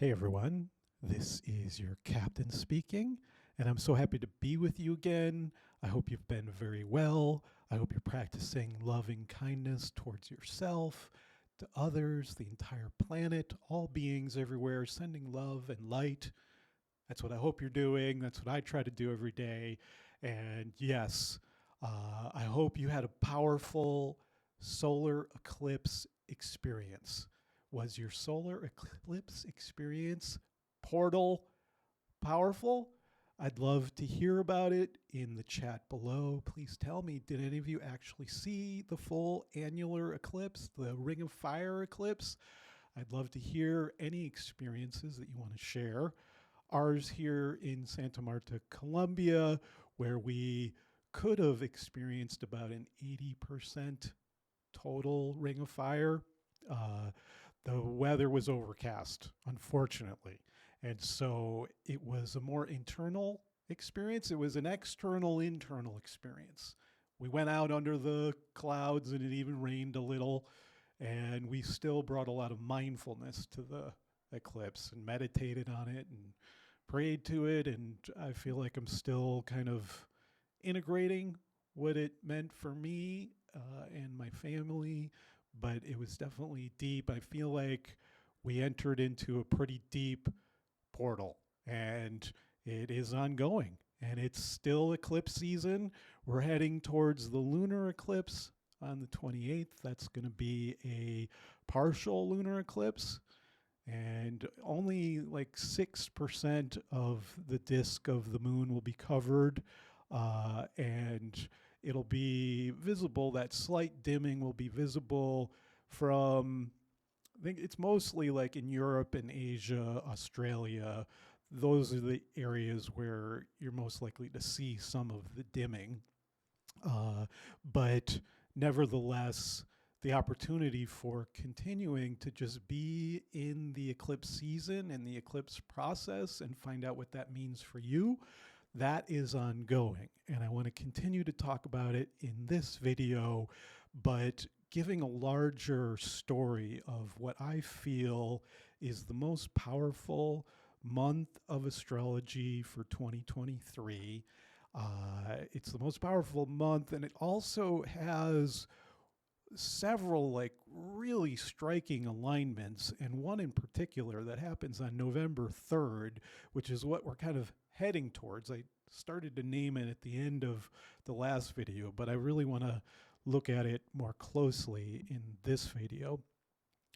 Hey everyone, this is your captain speaking, and I'm so happy to be with you again. I hope you've been very well. I hope you're practicing loving kindness towards yourself, to others, the entire planet, all beings everywhere, sending love and light. That's what I hope you're doing. That's what I try to do every day. And yes, I hope you had a powerful solar eclipse experience. Was your solar eclipse experience portal powerful? I'd love to hear about it in the chat below. Please tell me, did any of you actually see the full annular eclipse, the Ring of Fire eclipse? I'd love to hear any experiences that you want to share. Ours here in Santa Marta, Colombia, where we could have experienced about an 80% total Ring of Fire. Uh, the weather was overcast, unfortunately. And so it was a more internal experience. It was an external, internal experience. We went out under the clouds and it even rained a little. And we still brought a lot of mindfulness to the eclipse and meditated on it and prayed to it. And I feel like I'm still kind of integrating what it meant for me and my family, but it was definitely deep. I feel like we entered into a pretty deep portal, and it is ongoing, and it's still eclipse season. We're heading towards the lunar eclipse on the 28th. That's going to be a partial lunar eclipse, and only like 6% of the disk of the moon will be covered, and it'll be visible. That slight dimming will be visible from, I think it's mostly like in Europe and Asia, Australia. Those are the areas where you're most likely to see some of the dimming. But nevertheless, the opportunity for continuing to just be in the eclipse season and the eclipse process and find out what that means for you, that is ongoing. And I want to continue to talk about it in this video, but giving a larger story of what I feel is the most powerful month of astrology for 2023. It's the most powerful month, and it also has several like really striking alignments, and one in particular that happens on November 3rd, which is what we're kind of heading towards. I started to name it at the end of the last video, but I really want to look at it more closely in this video.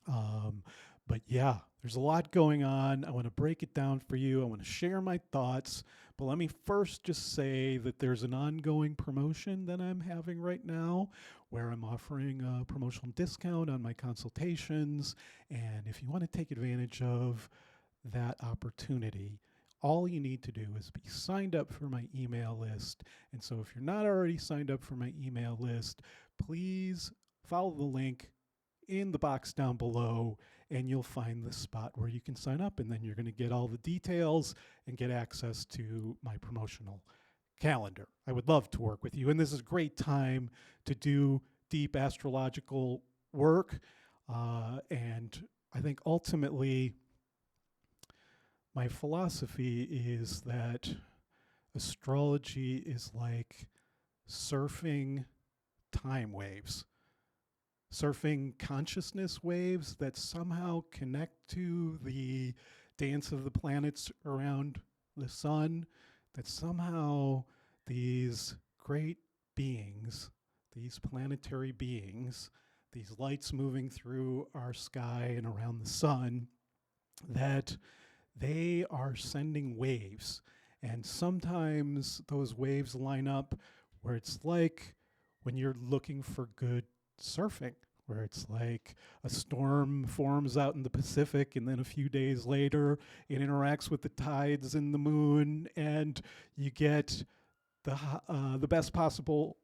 But yeah, there's a lot going on. I want to break it down for you. I want to share my thoughts. But let me first just say that there's an ongoing promotion that I'm having right now where I'm offering a promotional discount on my consultations. And if you want to take advantage of that opportunity, all you need to do is be signed up for my email list. And so if you're not already signed up for my email list, please follow the link in the box down below, and you'll find the spot where you can sign up, and then you're going to get all the details and get access to my promotional calendar. I would love to work with you, and this is a great time to do deep astrological work. And I think ultimately my philosophy is that astrology is like surfing time waves, surfing consciousness waves that somehow connect to the dance of the planets around the sun, that somehow these great beings, these planetary beings, these lights moving through our sky and around the sun, that they are sending waves. And sometimes those waves line up where it's like when you're looking for good surfing, where it's like a storm forms out in the Pacific, and then a few days later it interacts with the tides and the moon, and you get the best possible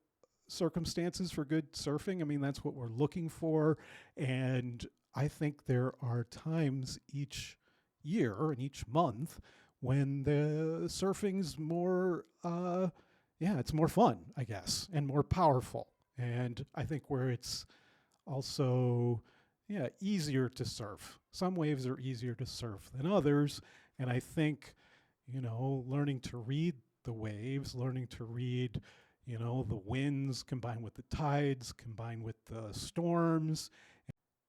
circumstances for good surfing. I mean, that's what we're looking for. And I think there are times each year and each month when the surfing's more it's more fun, I guess, and more powerful. And I think where it's also easier to surf Some waves are easier to surf than others. And I think, learning to read the waves, learning to read, the winds combined with the tides, combined with the storms,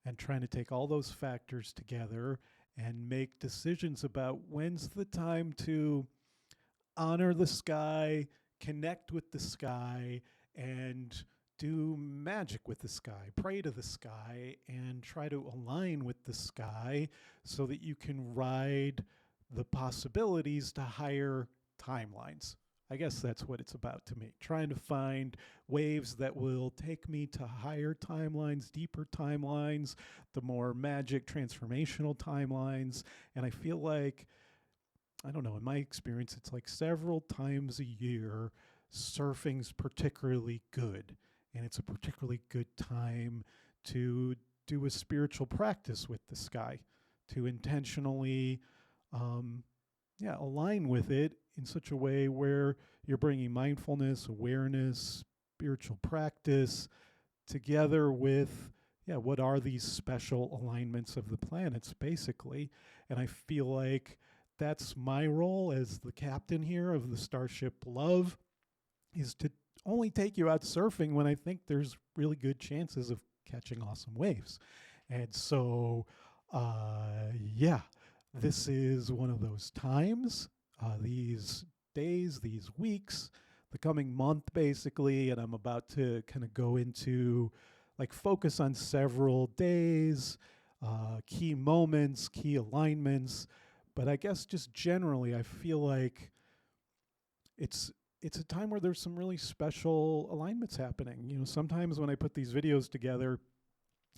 and trying to take all those factors together and make decisions about when's the time to honor the sky, connect with the sky, and do magic with the sky, pray to the sky, and try to align with the sky so that you can ride the possibilities to higher timelines. I guess that's what it's about to me. Trying to find waves that will take me to higher timelines, deeper timelines, the more magic transformational timelines. And I feel like, I don't know, in my experience, it's like several times a year, surfing's particularly good. And it's a particularly good time to do a spiritual practice with the sky, to intentionally align with it in such a way where you're bringing mindfulness, awareness, spiritual practice together with, what are these special alignments of the planets, basically. And I feel like that's my role as the captain here of the Starship Love, is to only take you out surfing when I think there's really good chances of catching awesome waves. And so, this is one of those times, these days, these weeks, the coming month, basically. And I'm about to kind of go into, like, focus on several days, key moments, key alignments. But I guess just generally, I feel like it's a time where there's some really special alignments happening. Sometimes when I put these videos together,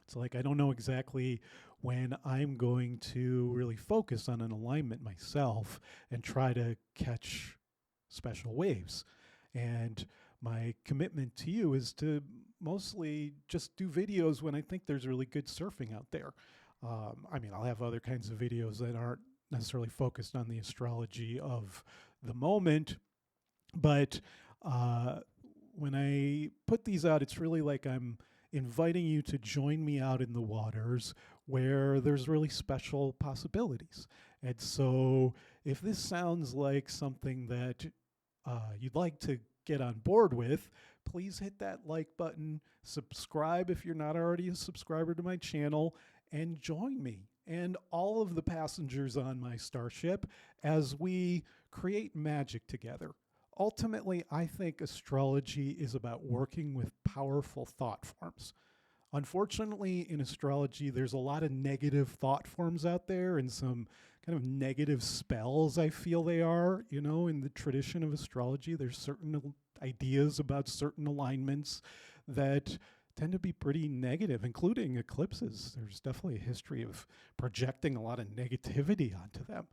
it's like I don't know exactly when I'm going to really focus on an alignment myself and try to catch special waves. And my commitment to you is to mostly just do videos when I think there's really good surfing out there. I'll have other kinds of videos that aren't necessarily focused on the astrology of the moment, but when I put these out, it's really like I'm inviting you to join me out in the waters where there's really special possibilities. And so if this sounds like something that you'd like to get on board with, please hit that like button, subscribe if you're not already a subscriber to my channel, and join me and all of the passengers on my starship as we create magic together. Ultimately, I think astrology is about working with powerful thought forms. Unfortunately, in astrology, there's a lot of negative thought forms out there and some kind of negative spells, I feel they are. In the tradition of astrology, there's certain ideas about certain alignments that tend to be pretty negative, including eclipses. There's definitely a history of projecting a lot of negativity onto them.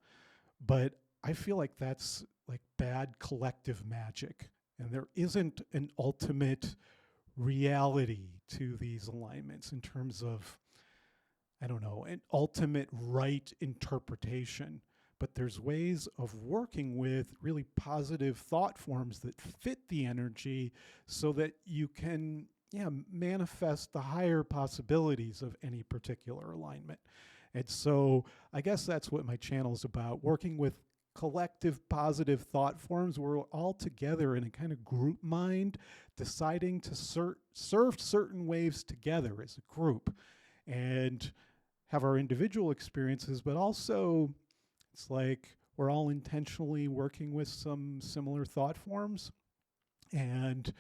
But I feel like that's like bad collective magic. And there isn't an ultimate reality to these alignments in terms of, I don't know, an ultimate right interpretation. But there's ways of working with really positive thought forms that fit the energy so that you can manifest the higher possibilities of any particular alignment. And so I guess that's what my channel is about, working with collective positive thought forms. We're all together in a kind of group mind, deciding to surf certain waves together as a group and have our individual experiences, but also it's like we're all intentionally working with some similar thought forms. And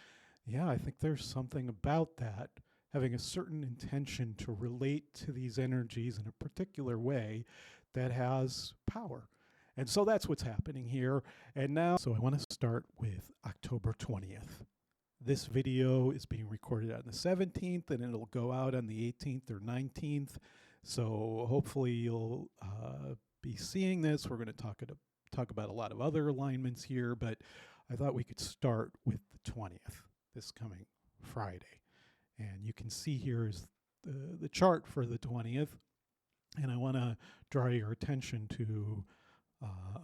I think there's something about that, having a certain intention to relate to these energies in a particular way that has power. And so that's what's happening here. And now, so I want to start with October 20th. This video is being recorded on the 17th, and it'll go out on the 18th or 19th. So hopefully you'll be seeing this. We're going to talk about a lot of other alignments here, but I thought we could start with the 20th, this coming Friday. And you can see here is the chart for the 20th. And I want to draw your attention to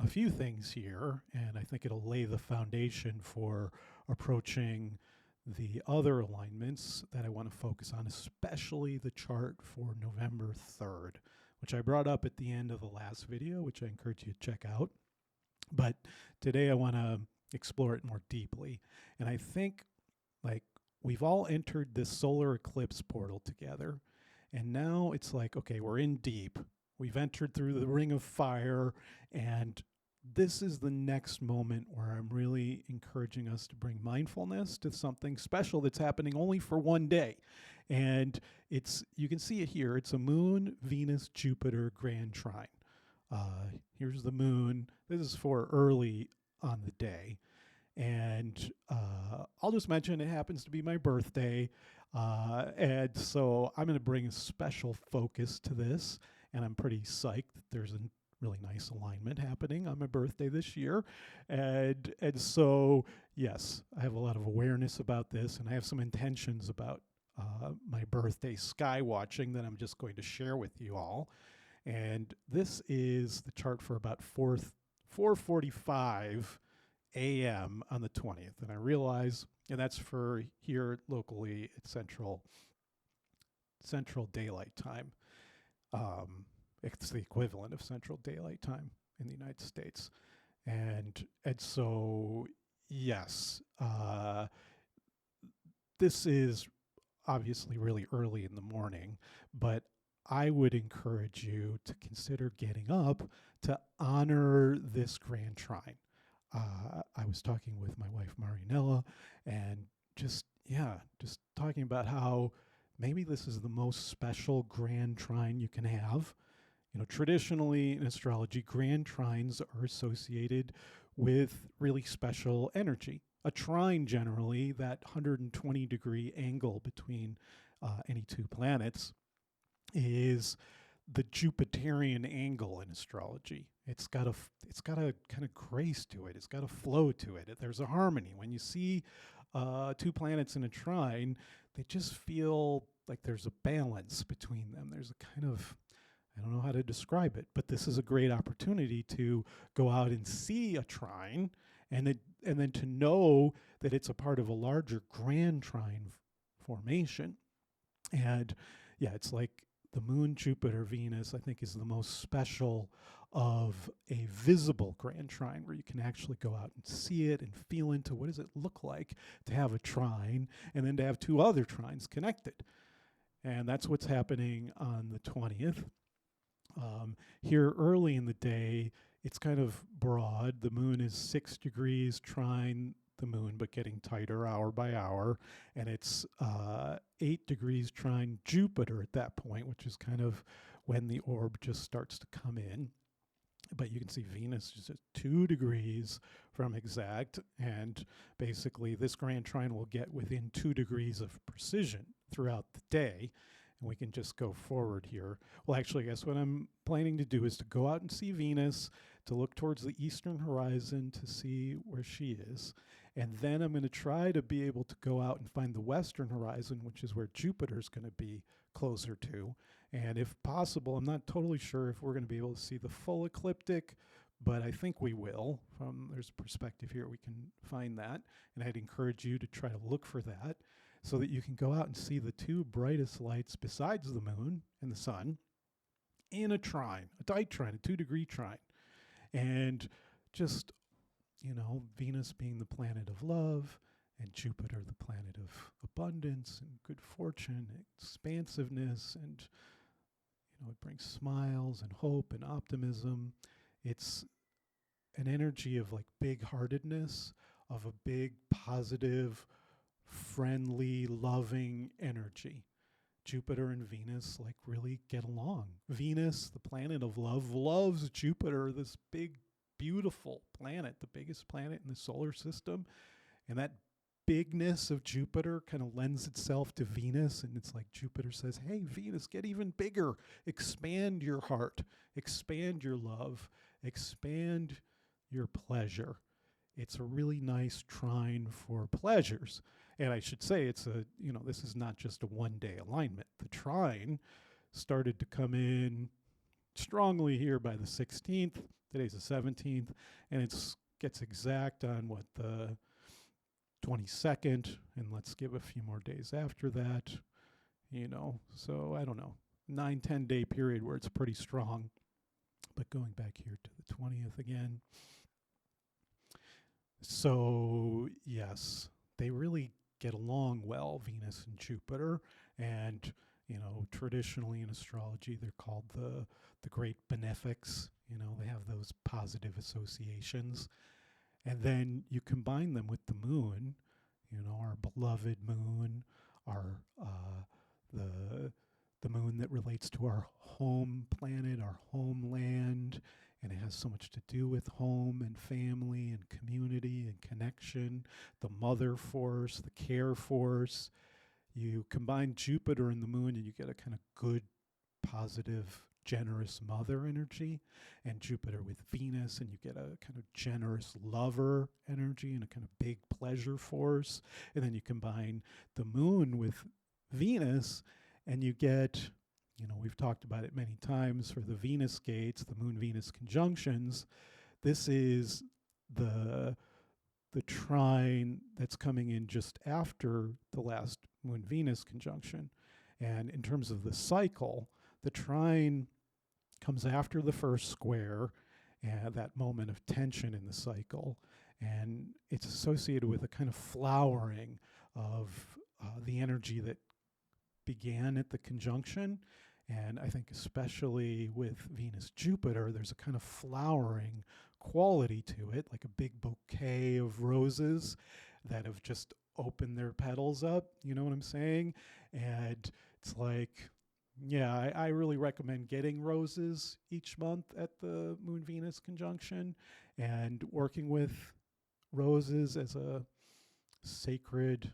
a few things here, and I think it'll lay the foundation for approaching the other alignments that I want to focus on, especially the chart for November 3rd, which I brought up at the end of the last video, which I encourage you to check out. But today I want to explore it more deeply. And I think, like, we've all entered this solar eclipse portal together. And now it's like, okay, we're in deep. We've entered through the ring of fire. And this is the next moment where I'm really encouraging us to bring mindfulness to something special that's happening only for one day. And you can see it here. It's a Moon, Venus, Jupiter grand trine. Here's the moon. This is for early on the day. And I'll just mention it happens to be my birthday. And so I'm going to bring a special focus to this. And I'm pretty psyched that there's a really nice alignment happening on my birthday this year. And so, yes, I have a lot of awareness about this. And I have some intentions about my birthday sky watching that I'm just going to share with you all. And this is the chart for about 4:45 a.m. on the 20th. And I realize, and that's for here locally at Central Daylight Time. It's the equivalent of Central Daylight Time in the United States. And so, yes, this is obviously really early in the morning, but I would encourage you to consider getting up to honor this grand trine. I was talking with my wife Marianella, and just talking about how maybe this is the most special grand trine you can have. You know, traditionally in astrology, grand trines are associated with really special energy. A trine, generally, that 120-degree angle between any two planets, is the Jupiterian angle in astrology. It's got a kind of grace to it. It's got a flow to it. There's a harmony. When you see two planets in a trine, they just feel like there's a balance between them. There's a kind of, I don't know how to describe it, but this is a great opportunity to go out and see a trine, and then to know that it's a part of a larger grand trine formation. And yeah, it's like the moon, Jupiter, Venus, I think, is the most special of a visible grand trine, where you can actually go out and see it and feel into what does it look like to have a trine and then to have two other trines connected. And that's what's happening on the 20th. Here early in the day, it's kind of broad. The moon is 6 degrees trine the moon, but getting tighter hour by hour. And it's 8 degrees trine Jupiter at that point, which is kind of when the orb just starts to come in. But you can see Venus is at 2 degrees from exact. And basically, this grand trine will get within 2 degrees of precision throughout the day. And we can just go forward here. Well, actually, I guess what I'm planning to do is to go out and see Venus, to look towards the eastern horizon to see where she is. And then I'm going to try to be able to go out and find the western horizon, which is where Jupiter's going to be closer to. And if possible, I'm not totally sure if we're going to be able to see the full ecliptic, but I think we will. There's a perspective here, we can find that. And I'd encourage you to try to look for that, so that you can go out and see the two brightest lights besides the moon and the sun in a trine, a tight trine, a 2-degree trine. And just, Venus being the planet of love, and Jupiter the planet of abundance and good fortune, expansiveness, and, it brings smiles and hope and optimism. It's an energy of like big-heartedness, of a big, positive, friendly, loving energy. Jupiter and Venus like really get along. Venus, the planet of love, loves Jupiter, this big, beautiful planet, the biggest planet in the solar system. And that bigness of Jupiter kind of lends itself to Venus. And it's like Jupiter says, hey, Venus, get even bigger. Expand your heart. Expand your love. Expand your pleasure. It's a really nice trine for pleasures. And I should say this is not just a one-day alignment. The trine started to come in strongly here by the 16th. Today's the 17th. And it gets exact on the 22nd. And let's give a few more days after that. So I don't know. 9-10 day period where it's pretty strong. But going back here to the 20th again. So, yes, they really get along well, Venus and Jupiter. And, traditionally in astrology, they're called the great benefics. They have those positive associations. And then you combine them with the moon, our beloved moon, our the the moon that relates to our home planet, our homeland, and it has so much to do with home and family and community and connection, the mother force, the care force. You combine Jupiter and the moon and you get a kind of good, positive, generous mother energy, and Jupiter with Venus, and you get a kind of generous lover energy and a kind of big pleasure force. And then you combine the moon with Venus, and you get, we've talked about it many times for the Venus gates, the moon Venus conjunctions. This is the trine that's coming in just after the last moon Venus conjunction. And in terms of the cycle, the trine comes after the first square, and that moment of tension in the cycle. And it's associated with a kind of flowering of the energy that began at the conjunction. And I think especially with Venus Jupiter, there's a kind of flowering quality to it, like a big bouquet of roses that have just opened their petals up. You know what I'm saying? And it's like, yeah, I really recommend getting roses each month at the Moon Venus conjunction and working with roses as a sacred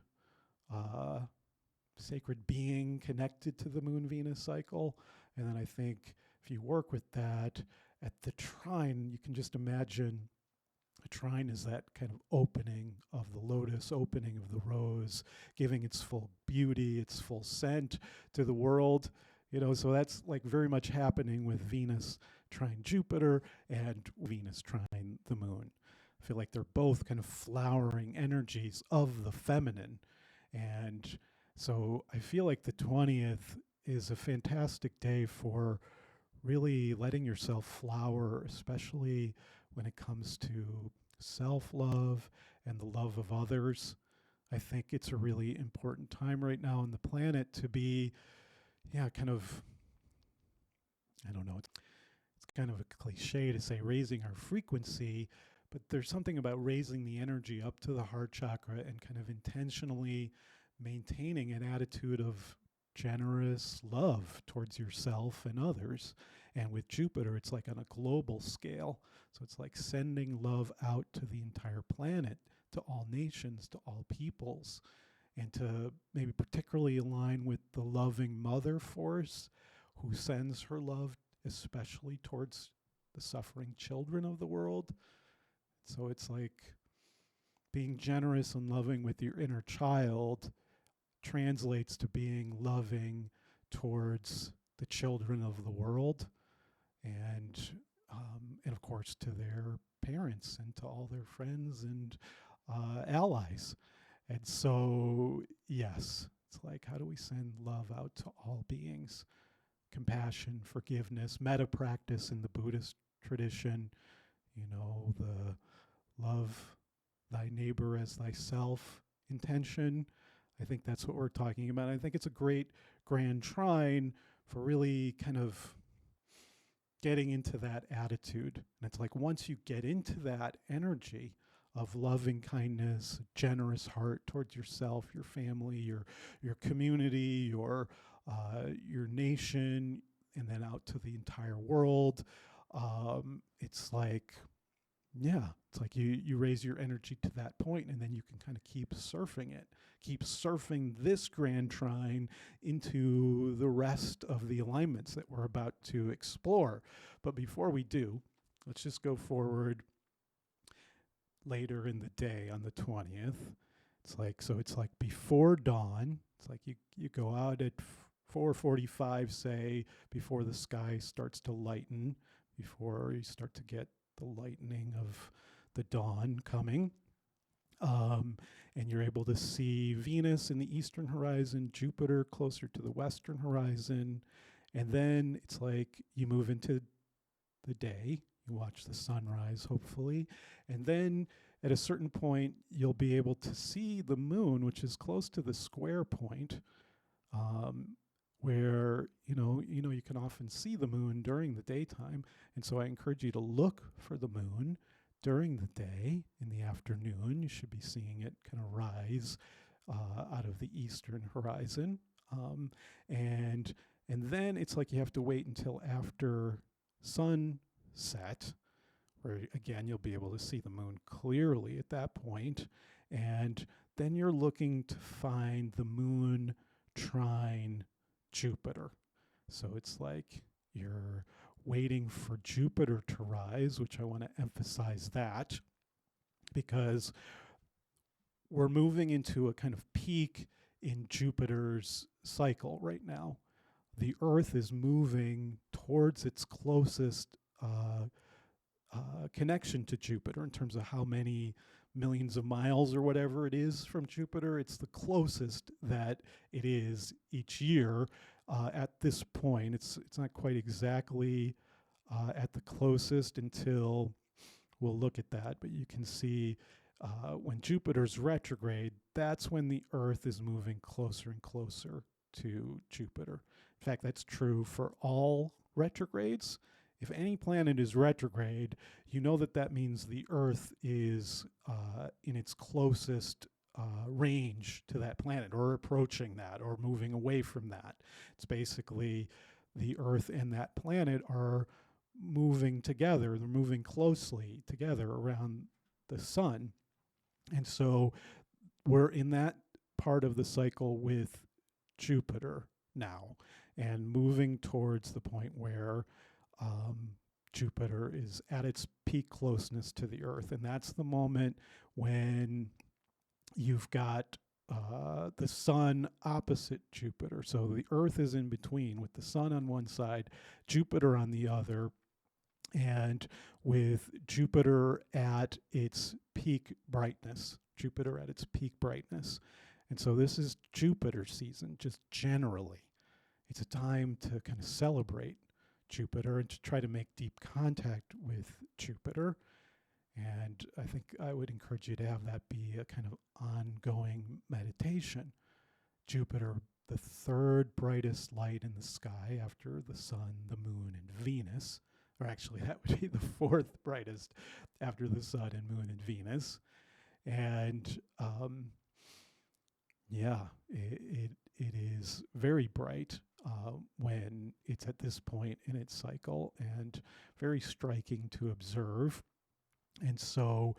sacred being connected to the Moon Venus cycle. And then I think if you work with that at the trine, you can just imagine a trine is that kind of opening of the lotus, opening of the rose, giving its full beauty, its full scent to the world. So that's like very much happening with Venus trine Jupiter and Venus trine the moon. I feel like they're both kind of flowering energies of the feminine. And so I feel like the 20th is a fantastic day for really letting yourself flower, especially when it comes to self-love and the love of others. I think it's a really important time right now on the planet to be, kind of, I don't know, it's kind of a cliche to say raising our frequency, but there's something about raising the energy up to the heart chakra and kind of intentionally maintaining an attitude of generous love towards yourself and others. And with Jupiter, it's like on a global scale. So it's like sending love out to the entire planet, to all nations, to all peoples, and to maybe particularly align with the loving mother force who sends her love especially towards the suffering children of the world. So it's like being generous and loving with your inner child translates to being loving towards the children of the world, and of course to their parents and to all their friends and allies. And so, yes, it's like, how do we send love out to all beings? Compassion, forgiveness, metta practice in the Buddhist tradition, the love thy neighbor as thyself intention. I think that's what we're talking about. I think it's a great grand trine for really kind of getting into that attitude. And it's like once you get into that energy of loving kindness, generous heart towards yourself, your family, your community, your nation, and then out to the entire world, it's like, it's like you raise your energy to that point, and then you can kind of keep surfing it, keep surfing this grand trine into the rest of the alignments that we're about to explore. But before we do, let's just go forward later in the day on the 20th. It's like before dawn. It's like you go out at 4:45, say, before the sky starts to lighten, before you start to get the lightening of the dawn coming. And you're able to see Venus in the eastern horizon, Jupiter closer to the western horizon, And then it's like you move into the day, you watch the sunrise, hopefully, and then at a certain point, you'll be able to see the moon, which is close to the square point, um, where you can often see the moon during the daytime, and so I encourage you to look for the moon during the day. In the afternoon, you should be seeing it kind of rise out of the eastern horizon, um, and and then it's like you have to wait until after sunset, where again you'll be able to see the moon clearly at that point, and then you're looking to find the moon trine Jupiter. So it's like you're waiting for Jupiter to rise, which I want to emphasize that because we're moving into a kind of peak in Jupiter's cycle right now. The Earth is moving towards its closest connection to Jupiter in terms of how many millions of miles or whatever it is from Jupiter. It's the closest that it is each year at this point. It's not quite exactly at the closest until we'll look at that, but you can see when Jupiter's retrograde, that's when the Earth is moving closer and closer to Jupiter. In fact, that's true for all retrogrades. If any planet is retrograde, you know that means the Earth is in its closest range to that planet, or approaching that, or moving away from that. It's basically the Earth and that planet are moving together. They're moving closely together around the sun. And so we're in that part of the cycle with Jupiter now, and moving towards the point where Jupiter is at its peak closeness to the Earth. And that's the moment when you've got the sun opposite Jupiter. So the Earth is in between, with the sun on one side, Jupiter on the other, and with Jupiter at its peak brightness. Jupiter at its peak brightness. And so this is Jupiter season, just generally. It's a time to kind of celebrate Jupiter and to try to make deep contact with Jupiter. And I think I would encourage you to have that be a kind of ongoing meditation. Jupiter, the third brightest light in the sky after the sun, the moon, and Venus. Or actually, that would be the fourth brightest after the sun and moon and Venus. And it is very bright when it's at this point in its cycle, and very striking to observe. And so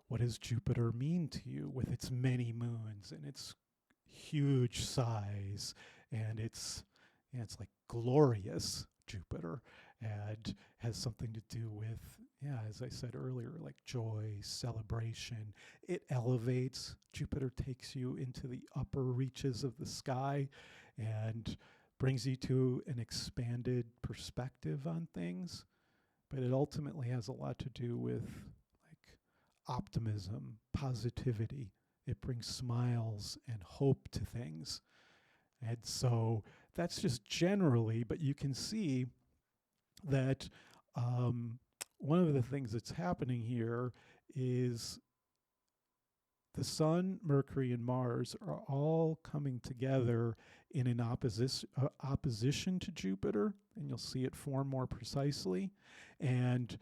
what does Jupiter mean to you with its many moons and its huge size, and it's like glorious Jupiter, and has something to do with, as I said earlier, like joy, celebration. It elevates. Jupiter takes you into the upper reaches of the sky and brings you to an expanded perspective on things. But it ultimately has a lot to do with like optimism, positivity. It brings smiles and hope to things. And so that's just generally, but you can see that one of the things that's happening here is the Sun, Mercury, and Mars are all coming together in an opposition to Jupiter, and you'll see it form more precisely. And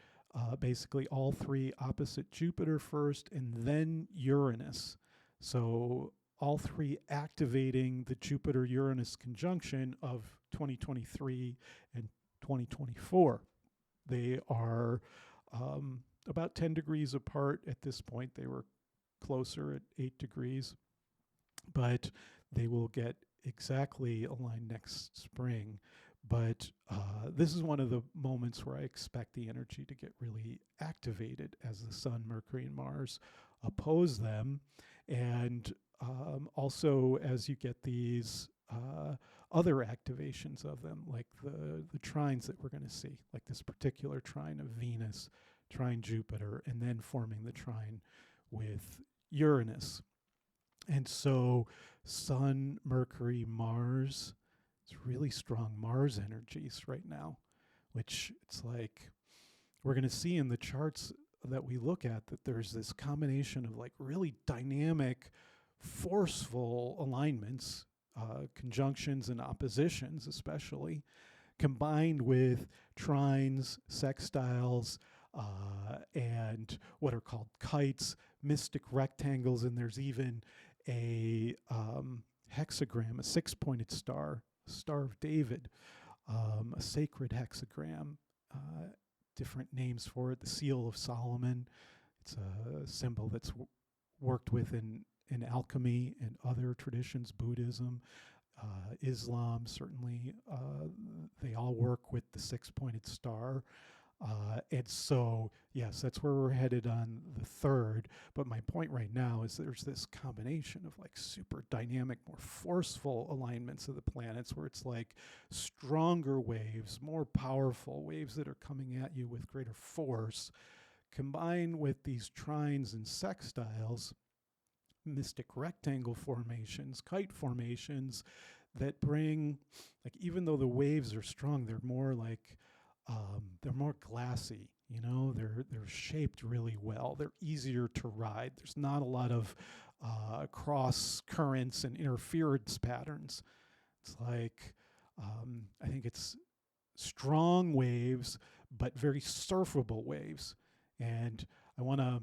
basically all three opposite Jupiter first, and then Uranus. So all three activating the Jupiter-Uranus conjunction of 2023 and 2024. They are about 10 degrees apart at this point. They were closer at 8 degrees, but they will get exactly aligned next spring. But this is one of the moments where I expect the energy to get really activated as the Sun, Mercury, and Mars oppose them. And also as you get these other activations of them, like the trines that we're going to see, like this particular trine of Venus, trine Jupiter, and then forming the trine with Uranus. And so Sun, Mercury, Mars, it's really strong Mars energies right now, which it's like we're going to see in the charts that we look at that there's this combination of like really dynamic, forceful alignments, conjunctions and oppositions, especially combined with trines, sextiles, and what are called kites, mystic rectangles, and there's even a hexagram, a six-pointed star, Star of David, a sacred hexagram, different names for it, the Seal of Solomon. It's a symbol that's worked with in alchemy and other traditions, Buddhism, Islam, certainly. They all work with the six-pointed star. And so, yes, that's where we're headed on the 3rd. But my point right now is there's this combination of like super dynamic, more forceful alignments of the planets where it's like stronger waves, more powerful waves that are coming at you with greater force, combined with these trines and sextiles, mystic rectangle formations, kite formations that bring, like, even though the waves are strong, they're more like, they're more glassy, you know, they're shaped really well. They're easier to ride. There's not a lot of cross currents and interference patterns. It's like, I think it's strong waves, but very surfable waves. And I want to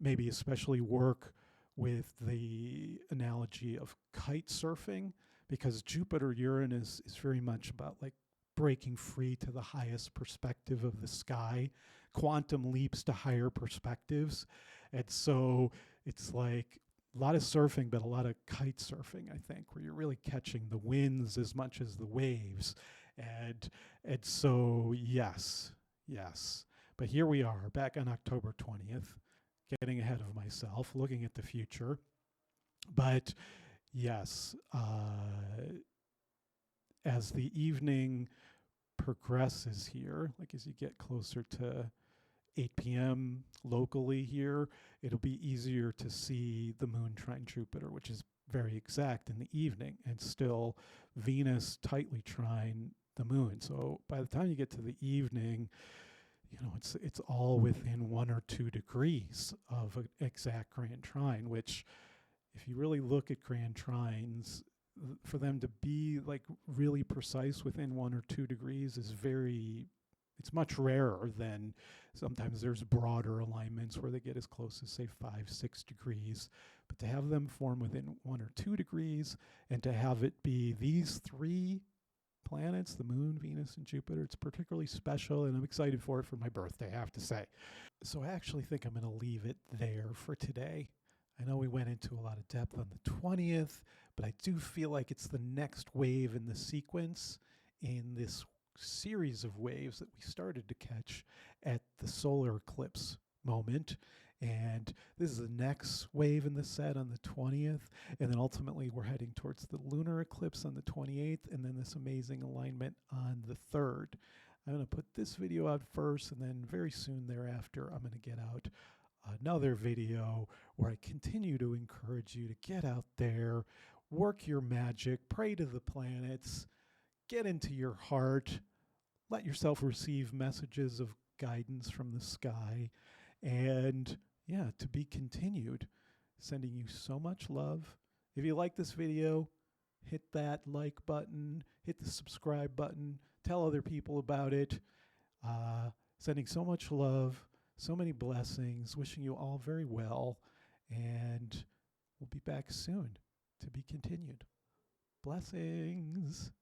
maybe especially work with the analogy of kite surfing, because Jupiter Uranus is very much about like breaking free to the highest perspective of the sky, quantum leaps to higher perspectives. And so it's like a lot of surfing, but a lot of kite surfing, I think, where you're really catching the winds as much as the waves. And so, yes. But here we are, back on October 20th, getting ahead of myself, looking at the future. But yes, as the evening progresses here, like as you get closer to 8 p.m. locally here, it'll be easier to see the moon trine Jupiter, which is very exact in the evening, and still Venus tightly trine the moon. So by the time you get to the evening, you know, it's all within 1 or 2 degrees of an exact grand trine, which if you really look at grand trines, for them to be like really precise within 1 or 2 degrees is it's much rarer than sometimes there's broader alignments where they get as close as say 5-6 degrees. But to have them form within 1 or 2 degrees and to have it be these 3 planets, the moon, Venus, and Jupiter, it's particularly special, and I'm excited for it for my birthday, I have to say. So I actually think I'm going to leave it there for today. I know we went into a lot of depth on the 20th, but I do feel like it's the next wave in the sequence in this series of waves that we started to catch at the solar eclipse moment. And this is the next wave in the set on the 20th. And then ultimately we're heading towards the lunar eclipse on the 28th, and then this amazing alignment on the 3rd. I'm going to put this video out first, and then very soon thereafter, I'm going to get out another video where I continue to encourage you to get out there, work your magic, pray to the planets, get into your heart, let yourself receive messages of guidance from the sky, and yeah, to be continued. Sending you so much love. If you like this video, hit that like button, hit the subscribe button, tell other people about it. Sending so much love, so many blessings, wishing you all very well, and we'll be back soon to be continued. Blessings.